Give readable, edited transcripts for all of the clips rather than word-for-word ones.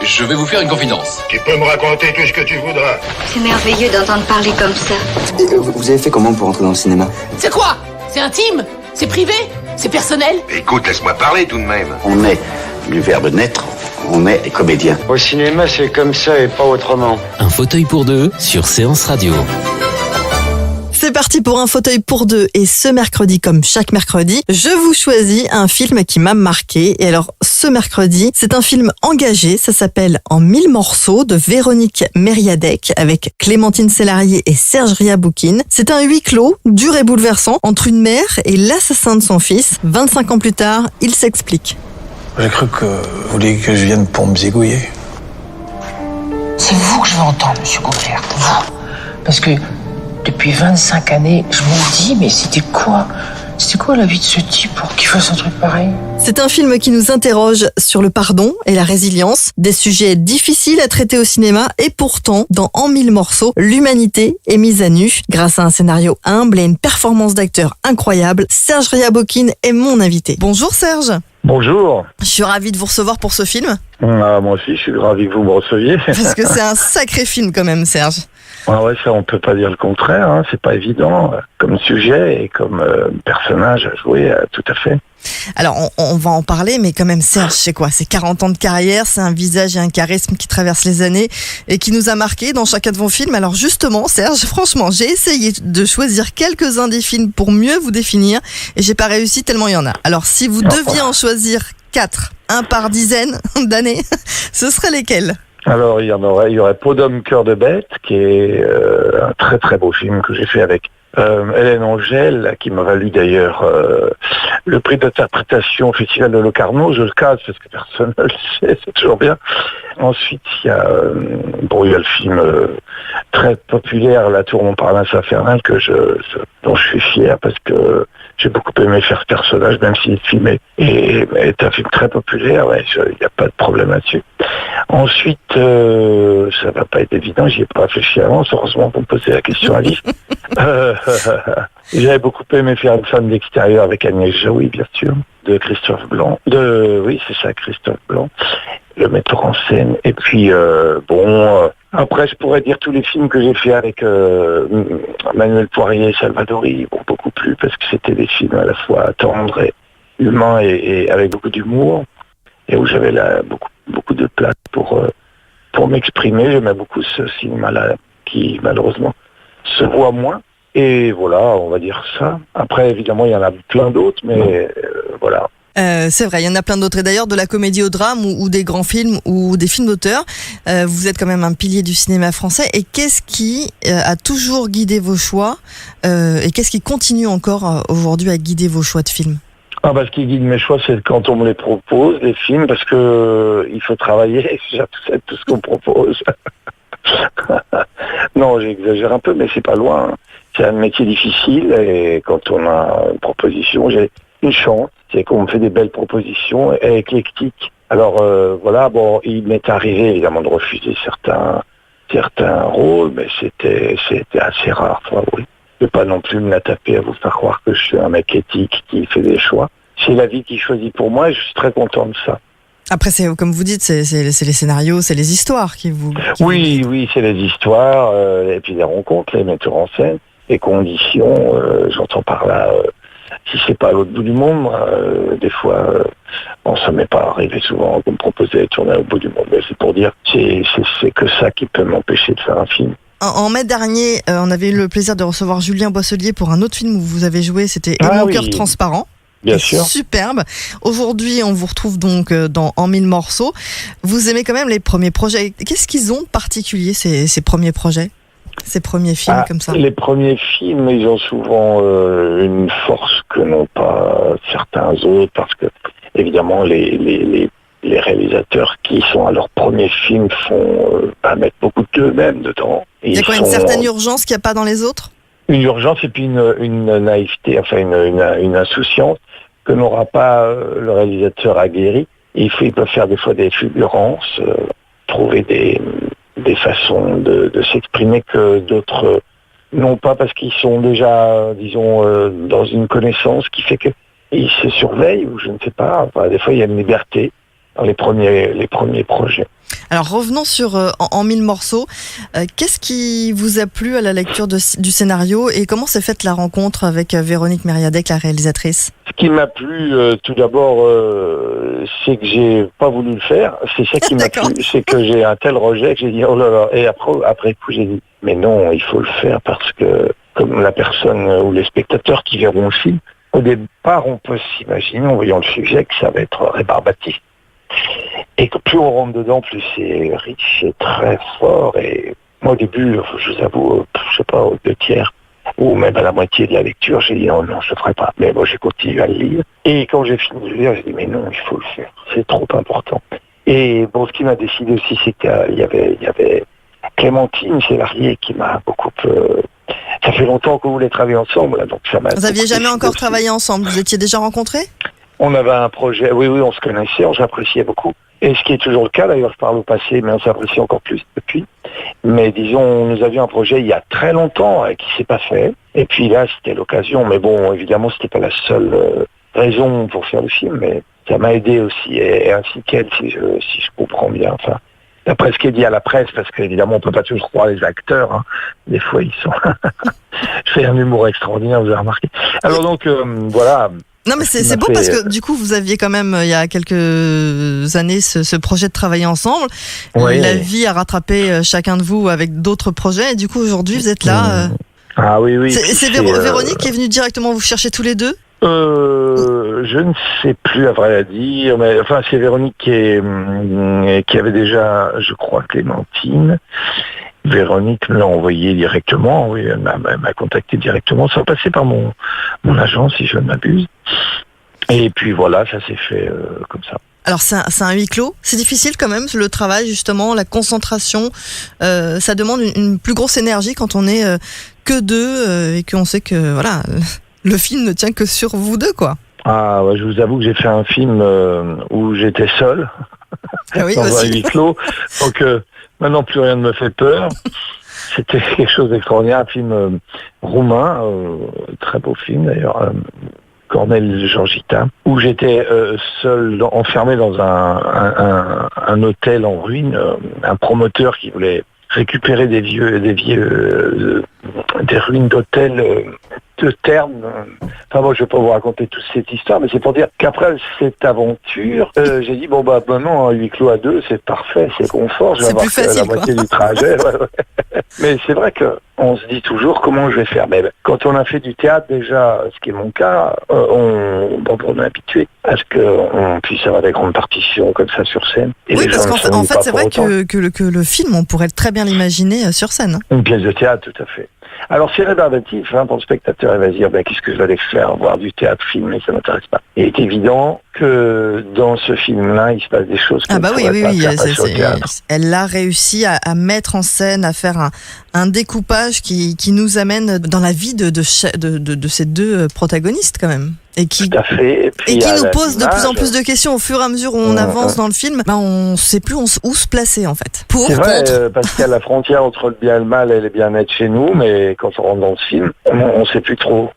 Je vais vous faire une confidence. Tu peux me raconter tout ce que tu voudras. C'est merveilleux d'entendre parler comme ça. Et vous avez fait comment pour entrer dans le cinéma? C'est quoi? C'est intime? C'est privé? C'est personnel? Écoute, laisse-moi parler tout de même. On est du verbe naître, on est comédien. Au cinéma, c'est comme ça et pas autrement. Un fauteuil pour deux sur Séance Radio. C'est parti pour un fauteuil pour deux et ce mercredi, comme chaque mercredi, je vous choisis un film qui m'a marqué. Et alors, ce mercredi, c'est un film engagé, ça s'appelle En 1000 morceaux de Véronique Mériadec avec Clémentine Célarié et Serge Riaboukine. C'est un huis clos, dur et bouleversant, entre une mère et l'assassin de son fils. 25 ans plus tard, il s'explique. J'ai cru que vous vouliez que je vienne pour me zigouiller. C'est vous que je veux entendre, monsieur Gauffert. Vous. Parce que depuis 25 années, je me dis, mais c'était quoi la vie de ce type pour qu'il fasse un truc pareil? C'est un film qui nous interroge sur le pardon et la résilience, des sujets difficiles à traiter au cinéma et pourtant, dans En 1000 morceaux, l'humanité est mise à nu. Grâce à un scénario humble et une performance d'acteur incroyable, Serge Riaboukine est mon invité. Bonjour Serge. Bonjour. Je suis ravie de vous recevoir pour ce film. Moi aussi, je suis ravi que vous me receviez. Parce que c'est un sacré film quand même, Serge. Ah ouais, ça on peut pas dire le contraire, hein. C'est pas évident comme sujet et comme personnage à jouer, tout à fait. Alors on va en parler, mais quand même Serge, c'est quoi? C'est 40 ans de carrière, c'est un visage et un charisme qui traversent les années et qui nous a marqué dans chacun de vos films. Alors justement Serge, franchement, j'ai essayé de choisir quelques-uns des films pour mieux vous définir et j'ai pas réussi tellement il y en a. Alors si vous deviez en choisir 4, un par dizaine d'années, ce serait lesquels? Alors il y aurait Peau d'homme, cœur de bête, qui est un très très beau film que j'ai fait avec Hélène Angèle, qui m'a valu d'ailleurs le prix d'interprétation au Festival de Locarno. Je le casse parce que personne ne le sait, c'est toujours bien. Ensuite, il y a le film très populaire, La Tour Montparnasse infernale, dont je suis fier parce que j'ai beaucoup aimé faire ce personnage, même si le film est un film très populaire, il n'y a pas de problème là-dessus. Ensuite, ça va pas être évident, j'y ai pas réfléchi avant, heureusement pour me poser la question à Alice. J'avais beaucoup aimé faire Une femme d'extérieur avec Agnès Jaoui, bien sûr, de Christophe Blanc. Christophe Blanc, le metteur en scène. Et puis, après, je pourrais dire tous les films que j'ai fait avec Manuel Poirier et Salvadori, m'ont beaucoup plu, parce que c'était des films à la fois tendres et humains et avec beaucoup d'humour, et où j'avais beaucoup de place pour m'exprimer. J'aimais beaucoup ce cinéma-là, qui malheureusement se voit moins. Et voilà, on va dire ça. Après, évidemment, il y en a plein d'autres, mais voilà. C'est vrai, il y en a plein d'autres. Et d'ailleurs, de la comédie au drame ou des grands films ou des films d'auteur, vous êtes quand même un pilier du cinéma français. Et qu'est-ce qui a toujours guidé vos choix et qu'est-ce qui continue encore aujourd'hui à guider vos choix de films? Ce qui guide mes choix, c'est quand on me les propose, les films, parce que il faut travailler, j'accepte tout ce qu'on propose. Non, j'exagère un peu, mais c'est pas loin. C'est un métier difficile et quand on a une proposition, j'ai une chance, c'est qu'on me fait des belles propositions éclectiques. Alors il m'est arrivé évidemment de refuser certains rôles, mais c'était assez rare, oui. Je ne vais pas non plus me la taper à vous faire croire que je suis un mec éthique qui fait des choix. C'est la vie qui choisit pour moi et je suis très content de ça. Après, c'est comme vous dites, c'est les scénarios, c'est les histoires qui vous... Oui, c'est les histoires, et puis les rencontres, les metteurs en scène, les conditions, j'entends par là, si c'est pas à l'autre bout du monde, des fois, ça m'est pas arrivé souvent de me proposer de tourner au bout du monde, mais c'est pour dire, c'est que ça qui peut m'empêcher de faire un film. En mai dernier, on avait eu le plaisir de recevoir Julien Boisselier pour un autre film où vous avez joué, c'était Mon cœur transparent. Bien sûr. Superbe. Aujourd'hui, on vous retrouve donc dans En 1000 morceaux. Vous aimez quand même les premiers projets. Qu'est-ce qu'ils ont de particulier, ces premiers projets, ces premiers films comme ça? Les premiers films, ils ont souvent une force que n'ont pas certains autres, parce que évidemment les réalisateurs qui sont à leur premier film mettent beaucoup d'eux-mêmes dedans. Il y a quoi, une certaine urgence qu'il n'y a pas dans les autres? Une urgence et puis une naïveté, une insouciance que n'aura pas le réalisateur aguerri. Et il peut faire des fois des fulgurances, trouver des façons de s'exprimer que d'autres n'ont pas, parce qu'ils sont déjà, dans une connaissance qui fait qu'ils se surveillent, ou je ne sais pas. Des fois, il y a une liberté dans les premiers projets. Alors revenons sur en 1000 morceaux. Qu'est-ce qui vous a plu à la lecture du scénario et comment s'est faite la rencontre avec Véronique Mériadec, la réalisatrice? Ce qui m'a plu, tout d'abord, c'est que j'ai pas voulu le faire. C'est ça qui m'a plu, c'est que j'ai un tel rejet que j'ai dit oh là là. Et après coup, j'ai dit mais non, il faut le faire parce que comme la personne ou les spectateurs qui verront le film, au départ, on peut s'imaginer en voyant le sujet que ça va être rébarbatif. Et que plus on rentre dedans, plus c'est riche et très fort. Et moi, au début, je vous avoue, je sais pas, aux 2/3, ou même à la moitié de la lecture, j'ai dit non, je ne ferai pas. Mais bon, j'ai continué à le lire. Et quand j'ai fini de le lire, j'ai dit mais non, il faut le faire. C'est trop important. Et bon, ce qui m'a décidé aussi, c'est qu'il y avait Clémentine Célarié qui m'a beaucoup... ça fait longtemps qu'on voulait travailler ensemble, là, donc ça m'a... Vous n'aviez jamais encore travaillé ensemble? Vous étiez déjà rencontrés? On avait un projet, oui, on se connaissait, on s'appréciait beaucoup. Et ce qui est toujours le cas, d'ailleurs, je parle au passé, mais on s'apprécie encore plus depuis. Mais disons, nous avions un projet il y a très longtemps qui s'est pas fait. Et puis là, c'était l'occasion. Mais bon, évidemment, c'était pas la seule raison pour faire le film, mais ça m'a aidé aussi. Et ainsi qu'elle, si je comprends bien. Enfin, d'après ce qui est dit à la presse, parce qu'évidemment, on peut pas toujours croire les acteurs. Hein. Des fois, ils sont... Je fais un humour extraordinaire, vous avez remarqué. Alors donc, voilà... Non mais c'est beau parce que du coup vous aviez quand même il y a quelques années ce projet de travailler ensemble. Oui. La vie a rattrapé chacun de vous avec d'autres projets et du coup aujourd'hui vous êtes là. Ah oui. C'est Véronique qui est venue directement vous chercher tous les deux? Je ne sais plus à vrai dire, mais enfin c'est Véronique qui avait déjà, je crois, Clémentine. Véronique me l'a envoyé directement, oui, elle m'a contacté directement, ça a passé par mon agence, si je ne m'abuse. Et puis voilà, ça s'est fait comme ça. Alors c'est un huis clos, c'est difficile quand même, le travail justement, la concentration, ça demande une plus grosse énergie quand on est que deux et qu'on sait que voilà, le film ne tient que sur vous deux quoi. Ah ouais, je vous avoue que j'ai fait un film où j'étais seul, oui, dans aussi. un huis clos, donc... Maintenant, plus rien ne me fait peur. C'était quelque chose d'extraordinaire, un film roumain, très beau film d'ailleurs, Cornel Georgita, où j'étais seul, enfermé dans un hôtel en ruine, un promoteur qui voulait récupérer des ruines d'hôtels de terme. Enfin moi je vais pas vous raconter toute cette histoire, mais c'est pour dire qu'après cette aventure, j'ai dit bon bah maintenant un huis clos à deux c'est parfait, c'est confort, je vais avoir la moitié du trajet. Mais c'est vrai que on se dit toujours comment je vais faire. Mais quand on a fait du théâtre déjà, ce qui est mon cas, on est habitué à ce qu'on puisse avoir des grandes partitions comme ça sur scène. Et oui, parce qu'en fait c'est vrai que le film, on pourrait très bien l'imaginer sur scène. Une pièce de théâtre, tout à fait. Alors c'est rébarbatif pour le spectateur, il va se dire qu'est-ce que je vais aller faire, voir du théâtre filmé, ça m'intéresse pas. Et il est évident que dans ce film-là, il se passe des choses que elle a réussi à mettre en scène, à faire un découpage qui nous amène dans la vie de ces deux protagonistes quand même. Et qui nous pose de plus en plus de questions au fur et à mesure où on avance dans le film. On ne sait plus où se placer en fait. C'est vrai, parce qu'il y a la frontière entre le bien et le mal et le bien-être chez nous, mais quand on rentre dans le film, on ne sait plus trop.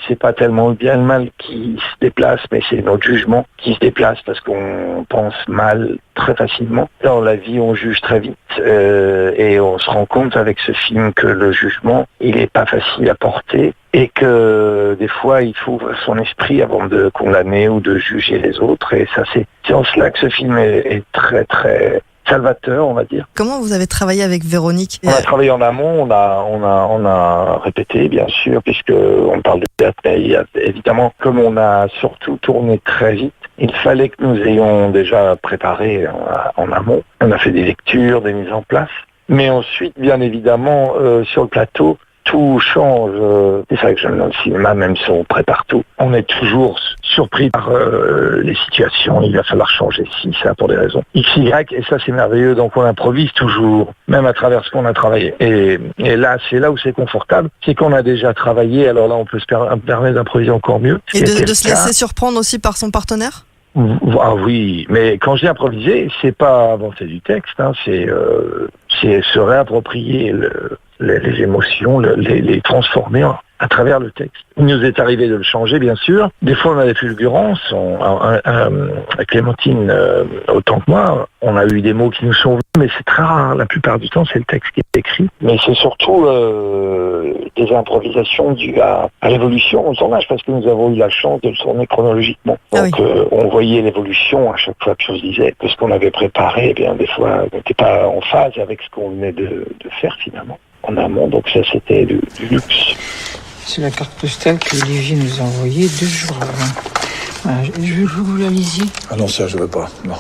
C'est pas tellement le bien et le mal qui se déplace, mais c'est notre jugement qui se déplace parce qu'on pense mal très facilement. Dans la vie, on juge très vite et on se rend compte avec ce film que le jugement, il est pas facile à porter et que des fois, il faut ouvrir son esprit avant de condamner ou de juger les autres. Et ça, c'est en cela que ce film est très, très salvateur, on va dire. Comment vous avez travaillé avec Véronique? On a travaillé en amont, on a répété, bien sûr, puisque on parle de théâtre, mais évidemment, comme on a surtout tourné très vite, il fallait que nous ayons déjà préparé en amont. On a fait des lectures, des mises en place. Mais ensuite, bien évidemment, sur le plateau, tout change. C'est ça que j'aime dans le cinéma, même si on prépare tout. On est toujours surpris par les situations. Il va falloir changer ça pour des raisons X, Y, et ça c'est merveilleux. Donc on improvise toujours, même à travers ce qu'on a travaillé. Et là, c'est là où c'est confortable, c'est qu'on a déjà travaillé. Alors là, on peut se permettre d'improviser encore mieux. Et de se laisser surprendre aussi par son partenaire? Ah oui, mais quand je dis improviser, c'est pas inventer du texte, c'est se réapproprier les émotions, les transformer à travers le texte. Il nous est arrivé de le changer, bien sûr. Des fois, on a des fulgurances. Clémentine, autant que moi, on a eu des mots qui nous sont venus, mais c'est très rare. La plupart du temps, c'est le texte qui est écrit. Mais c'est surtout des improvisations dues à l'évolution au tournage, parce que nous avons eu la chance de le tourner chronologiquement. Donc, on voyait l'évolution à chaque fois que je disais que ce qu'on avait préparé, eh bien, des fois, n'était pas en phase avec ce qu'on venait de faire, finalement, en amont. Donc ça, c'était du luxe. C'est la carte postale que Olivier nous a envoyée 2 jours avant. Voilà, je veux que vous la lisiez. Ah non, ça, je veux pas. Non.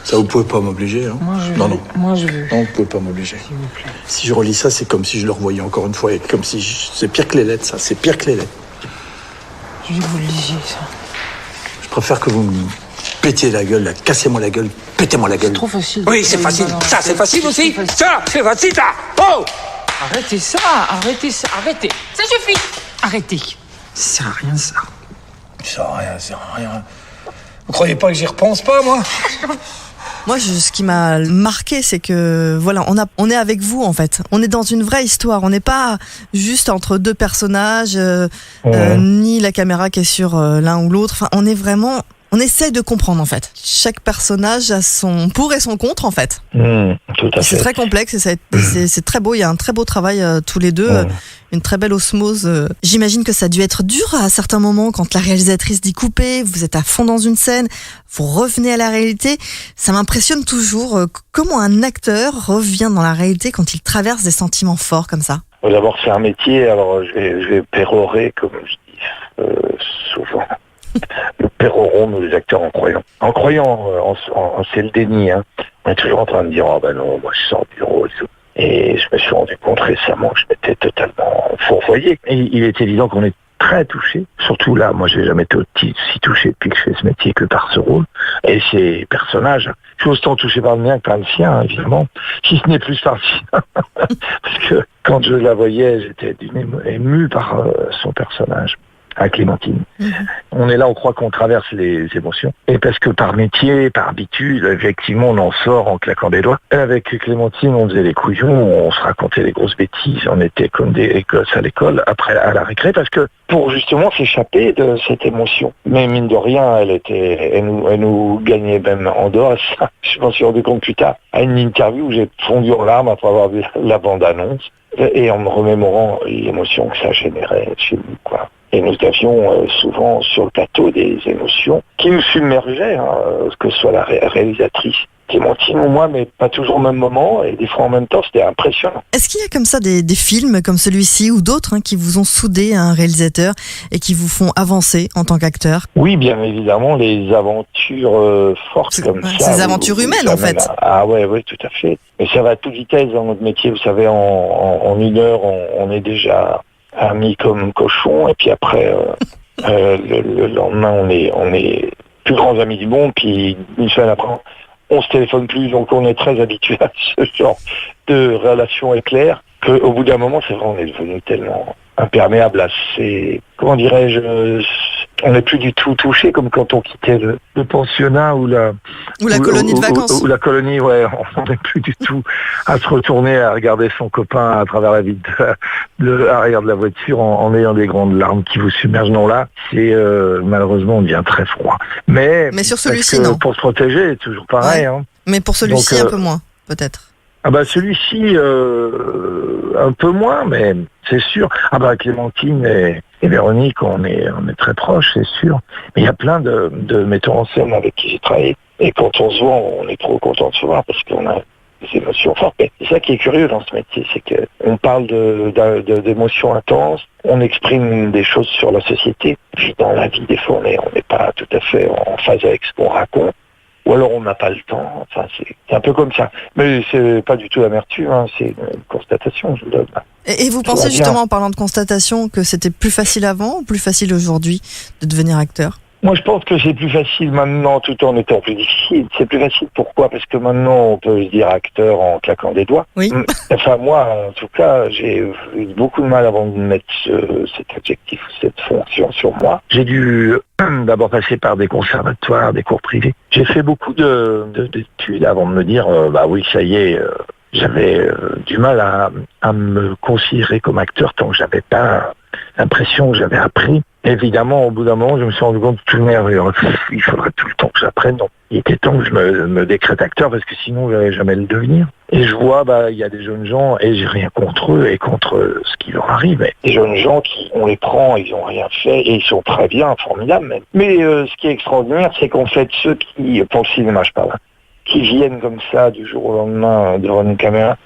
Ça, vous pouvez pas m'obliger. Hein. Moi, je veux. Non. Moi, je veux. Non, vous pouvez pas m'obliger. S'il vous plaît. Si je relis ça, c'est comme si je le revoyais encore une fois. Et comme si c'est pire que les lettres, ça. C'est pire que les lettres. Je veux que vous le lisiez, ça. Je préfère que vous me pétiez la gueule, là. Cassez-moi la gueule, pétez-moi la gueule. C'est trop facile. Oui, c'est facile. Ça, c'est facile aussi. Ça, c'est facile, ça. Oh! Arrêtez ça, arrêtez. Ça suffit. Arrêtez. Ça sert à rien, ça. Ça sert à rien. Vous croyez pas que j'y repense pas, moi? Moi, ce qui m'a marqué, c'est que voilà, on est avec vous en fait. On est dans une vraie histoire. On n'est pas juste entre 2 personnages, ni la caméra qui est sur l'un ou l'autre. Enfin, on essaie de comprendre en fait. Chaque personnage a son pour et son contre en fait. Tout à fait. C'est très complexe et c'est très beau. Il y a un très beau travail tous les deux, une très belle osmose. J'imagine que ça a dû être dur à certains moments quand la réalisatrice dit couper, vous êtes à fond dans une scène, vous revenez à la réalité. Ça m'impressionne toujours comment un acteur revient dans la réalité quand il traverse des sentiments forts comme ça. D'abord, c'est un métier, alors je vais pérorer comme je dis souvent. Nous pérorons, nous les acteurs, en croyant. En croyant, c'est le déni. Hein. On est toujours en train de dire, oh ben non, moi je sors du rôle. Et je me suis rendu compte récemment que je m'étais totalement fourvoyé. Et il est évident qu'on est très touché. Surtout là, moi j'ai jamais été si touché depuis que je fais ce métier que par ce rôle. Et ces personnages, je suis autant touché par le mien que par le sien, hein, évidemment. Si ce n'est plus par le sien. Parce que quand je la voyais, j'étais ému par son personnage. À Clémentine. On est là, on croit qu'on traverse les émotions. Et parce que par métier, par habitude, effectivement, on en sort en claquant des doigts. Et avec Clémentine, on faisait les couillons, on se racontait des grosses bêtises, on était comme des gosses à l'école, après à la récré, parce que pour justement s'échapper de cette émotion. Mais mine de rien, elle nous gagnait même en dehors. Ça, je m'en suis rendu compte plus tard, à une interview où j'ai fondu en larmes après avoir vu la bande-annonce, et en me remémorant l'émotion que ça générait chez nous, quoi. Et nous avions souvent sur le plateau des émotions qui nous submergeaient, hein, que ce soit la réalisatrice Clémentine ou moi, mais pas toujours au même moment, et des fois en même temps, c'était impressionnant. Est-ce qu'il y a comme ça des films comme celui-ci ou d'autres qui vous ont soudé à un réalisateur et qui vous font avancer en tant qu'acteur? Oui, bien évidemment, les aventures fortes comme ça. Ces aventures humaines, en fait. Ah ouais, tout à fait. Mais ça va à toute vitesse dans notre métier, vous savez, en 1 heure, on est déjà amis comme cochon, et puis après, le lendemain, on est plus grands amis du monde, puis une semaine après, on se téléphone plus, donc on est très habitué à ce genre de relation éclair, qu'au bout d'un moment, c'est vrai, on est devenu tellement imperméable à ces, comment dirais-je, on n'est plus du tout touché comme quand on quittait le pensionnat ou la colonie de vacances. Ou la colonie, ouais, on n'est plus du tout à se retourner à regarder son copain à travers la vitre de l'arrière de la voiture en ayant des grandes larmes qui vous submergent. Non, là, c'est malheureusement on devient très froid. Mais sur celui-ci, non. Pour se protéger, c'est toujours pareil. Ouais. Hein. Mais pour celui-ci, Donc, un peu moins, peut-être. Ah bah celui-ci, un peu moins, mais c'est sûr. Ah bah Clémentine et Véronique, on est très proches, c'est sûr. Mais il y a plein de metteurs en scène avec qui j'ai travaillé. Et quand on se voit, on est trop content de se voir parce qu'on a des émotions fortes. Mais c'est ça qui est curieux dans ce métier, c'est qu'on parle d'émotions intenses, on exprime des choses sur la société. Puis dans la vie, des fois, on n'est pas tout à fait en phase avec ce qu'on raconte. Ou alors on n'a pas le temps, enfin c'est un peu comme ça. Mais c'est pas du tout l'amertume, hein, c'est une constatation, je vous donne. Et vous pensez justement, en parlant de constatation, que c'était plus facile avant ou plus facile aujourd'hui de devenir acteur ? Moi je pense que c'est plus facile maintenant tout en étant plus difficile. C'est plus facile pourquoi ? Parce que maintenant on peut se dire acteur en claquant des doigts. Oui. Enfin moi en tout cas j'ai eu beaucoup de mal avant de mettre cet adjectif, cette fonction sur moi. J'ai dû d'abord passer par des conservatoires, des cours privés. J'ai fait beaucoup d'études avant de me dire bah oui ça y est, j'avais du mal à me considérer comme acteur tant que j'avais pas l'impression que j'avais appris. Évidemment, au bout d'un moment, je me suis rendu compte que il faudrait tout le temps que j'apprenne. Donc, il était temps que je me décrète acteur parce que sinon, je n'allais jamais le devenir. Et je vois, il y a des jeunes gens, et j'ai rien contre eux et contre ce qui leur arrive. Mais des jeunes gens on les prend, ils n'ont rien fait et ils sont très bien, formidables même. Mais ce qui est extraordinaire, c'est qu'en fait, ceux qui, pour le cinéma, je parle, qui viennent comme ça du jour au lendemain devant une caméra,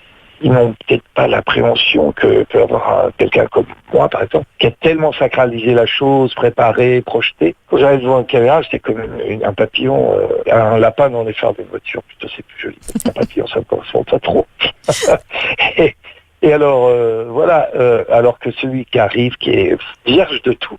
ils n'ont peut-être pas l'appréhension que peut avoir quelqu'un comme moi, par exemple, qui a tellement sacralisé la chose, préparé, projeté. Quand j'arrive devant une caméra, j'étais comme un papillon, un lapin dans les phares d'une voiture. Plutôt, c'est plus joli. Un papillon, ça me correspond pas trop. et alors, voilà, alors que celui qui arrive, qui est vierge de tout,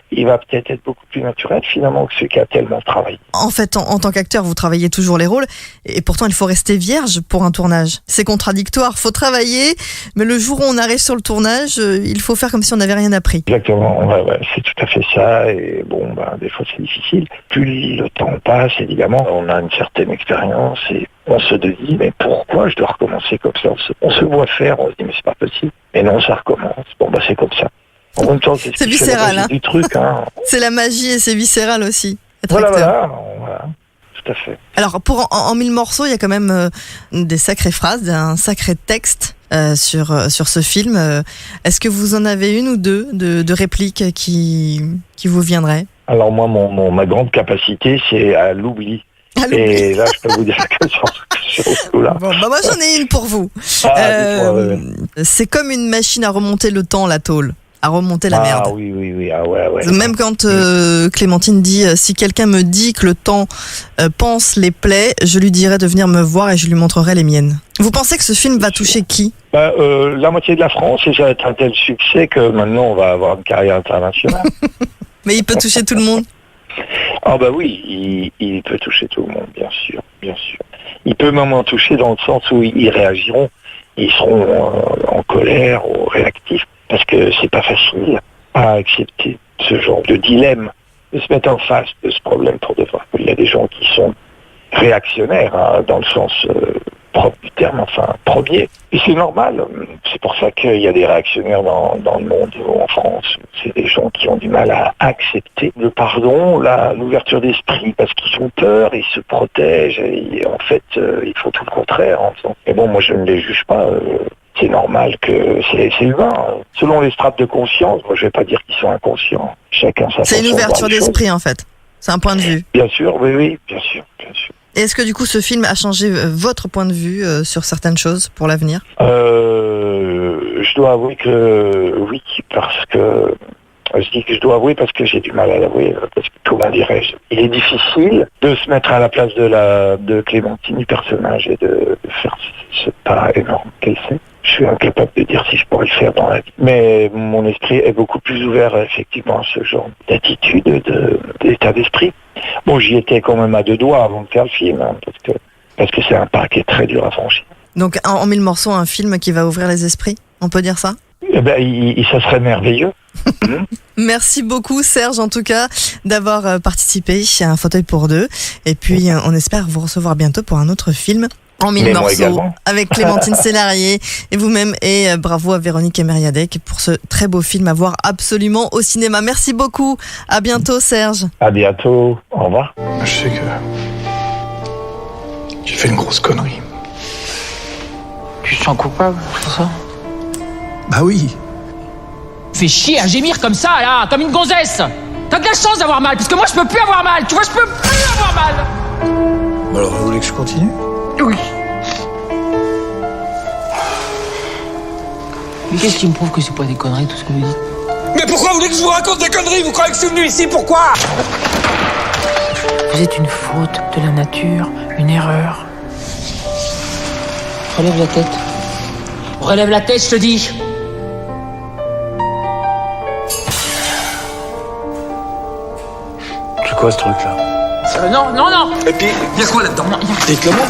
il va peut-être être beaucoup plus naturel finalement que celui qui a tellement travaillé. En fait, en tant qu'acteur, vous travaillez toujours les rôles et pourtant il faut rester vierge pour un tournage. C'est contradictoire, faut travailler, mais le jour où on arrive sur le tournage, il faut faire comme si on n'avait rien appris. Exactement, ouais, c'est tout à fait ça et bon, des fois c'est difficile. Plus le temps passe, évidemment, on a une certaine expérience et on se dit, mais pourquoi je dois recommencer comme ça? On se voit faire, on se dit, mais c'est pas possible. Mais non, ça recommence. Bon, c'est comme ça. En même temps, c'est viscéral, hein. Du truc, hein. C'est la magie et c'est viscéral aussi. Voilà, tout à fait. Alors, en 1000 morceaux, il y a quand même des sacrées phrases, un sacré texte sur ce film. Est-ce que vous en avez une ou deux de répliques qui vous viendraient? Alors moi, ma grande capacité, c'est à l'oubli. Et là, je peux vous dire que sur ce coup-là. Bon, moi, j'en ai une pour vous. C'est comme une machine à remonter le temps, la tôle. À remonter la merde. Ah oui. Ah ouais. Même quand Clémentine dit si quelqu'un me dit que le temps pense les plaies, je lui dirai de venir me voir et je lui montrerai les miennes. Vous pensez que ce film va toucher qui? La moitié de la France, et ça va être un tel succès que maintenant on va avoir une carrière internationale. Mais il peut toucher tout le monde? Ah oui, il peut toucher tout le monde, bien sûr. Il peut même en toucher dans le sens où ils réagiront, ils seront en colère ou réactifs. Parce que c'est pas facile à accepter ce genre de dilemme, de se mettre en face de ce problème pour de vrai. Il y a des gens qui sont réactionnaires, dans le sens propre du terme, enfin premier. Et c'est normal. C'est pour ça qu'il y a des réactionnaires dans le monde, en France. C'est des gens qui ont du mal à accepter le pardon, l'ouverture d'esprit, parce qu'ils ont peur, ils se protègent. Et en fait, ils font tout le contraire. Mais bon, moi je ne les juge pas. C'est normal que c'est humain. Selon les strates de conscience, moi je vais pas dire qu'ils sont inconscients. Chacun sa façon. C'est une ouverture d'esprit en fait. C'est un point de vue. Bien sûr, oui, bien sûr. Et est-ce que du coup ce film a changé votre point de vue sur certaines choses pour l'avenir? Je dois avouer que oui, parce que je dis que je dois avouer parce que j'ai du mal à l'avouer, parce que comment dirais-je, il est difficile de se mettre à la place de Clémentine, du personnage, et de faire ce pas énorme qu'elle fait. Je suis incapable de dire si je pourrais le faire dans la vie. Mais mon esprit est beaucoup plus ouvert effectivement à ce genre d'attitude, d'état d'esprit. Bon, j'y étais quand même à 2 doigts avant de faire le film, hein, parce que c'est un pas qui est très dur à franchir. Donc en 1000 morceaux, un film qui va ouvrir les esprits, on peut dire ça? Ça serait merveilleux. Merci beaucoup Serge en tout cas d'avoir participé à Un fauteuil pour deux. Et puis on espère vous recevoir bientôt pour un autre film. En 1000 morceaux avec Clémentine Célarier et vous-même, et bravo à Véronique Emeriadec pour ce très beau film à voir absolument au cinéma. Merci beaucoup, à bientôt Serge. À bientôt, au revoir. Je sais que j'ai fait une grosse connerie. Tu te sens coupable pour ça? Bah oui. Fais chier à gémir comme ça là, comme une gonzesse. T'as de la chance d'avoir mal, parce que moi je peux plus avoir mal, tu vois, je peux plus avoir mal. Alors vous voulez que je continue? Oui. Mais qu'est-ce qui me prouve que c'est pas des conneries tout ce que vous dites? Mais pourquoi vous voulez que je vous raconte des conneries? Vous croyez que je suis venu ici, pourquoi? Vous êtes une faute de la nature, une erreur. Relève la tête. Relève la tête, je te dis. C'est quoi ce truc-là? Non. Et puis, y'a quoi là-dedans? Dites-le moi.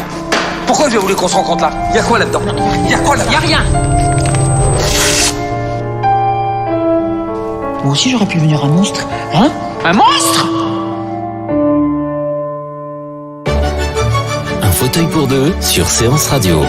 Pourquoi je voulais qu'on se rencontre là? Y'a quoi là-dedans? Y'a quoi là? Y'a rien. Moi aussi j'aurais pu devenir un monstre. Hein? Un monstre? Un fauteuil pour deux sur Séance Radio.